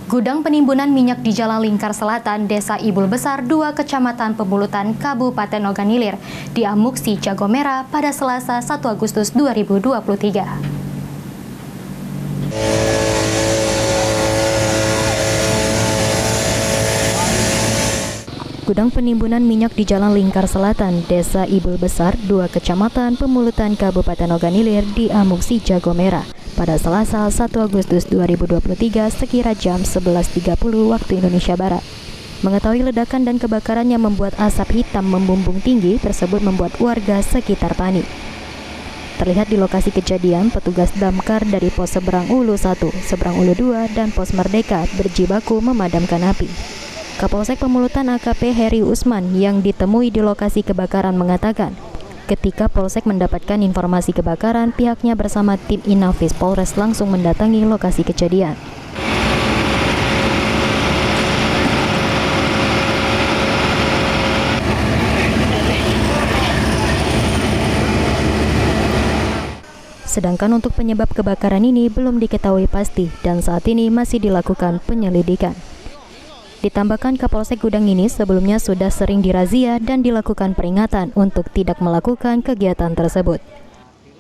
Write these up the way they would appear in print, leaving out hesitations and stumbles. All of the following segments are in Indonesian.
Gudang penimbunan minyak di Jalan Lingkar Selatan, Desa Ibul Besar, 2 Kecamatan Pemulutan, Kabupaten Ogan Ilir, diamuk si jago merah pada Selasa 1 Agustus 2023. Gudang penimbunan minyak di Jalan Lingkar Selatan, Desa Ibul Besar, 2 Kecamatan Pemulutan, Kabupaten Ogan Ilir, diamuk si jago merah pada Selasa 1 Agustus 2023 sekira jam 11.30 waktu Indonesia Barat. Mengetahui ledakan dan kebakaran yang membuat asap hitam membumbung tinggi tersebut membuat warga sekitar panik. Terlihat di lokasi kejadian, petugas damkar dari Pos Seberang Ulu 1, Seberang Ulu 2, dan Pos Merdeka berjibaku memadamkan api. Kapolsek Pemulutan AKP Heri Usman yang ditemui di lokasi kebakaran mengatakan, ketika Polsek mendapatkan informasi kebakaran, pihaknya bersama tim Inafis Polres langsung mendatangi lokasi kejadian. Sedangkan untuk penyebab kebakaran ini belum diketahui pasti dan saat ini masih dilakukan penyelidikan. Ditambahkan Kapolsek Gudang ini sebelumnya sudah sering dirazia dan dilakukan peringatan untuk tidak melakukan kegiatan tersebut.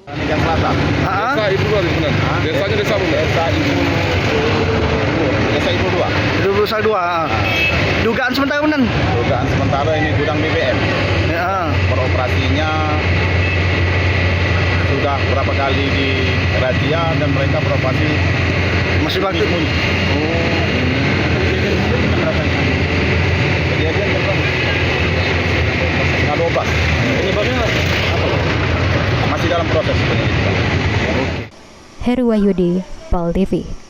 Desa Ibu 2, desanya Desa Ibu. Desa Ibu 2. Dugaan sementara benar? Dugaan sementara ini gudang BBM. Ya. Beroperasinya sudah berapa kali di razia dan mereka beroperasi Masih waktu. Kejadian tanggal 12. Penyebabnya apa? Masih dalam proses penyelidikan. Heru Wahyudi, PAL TV.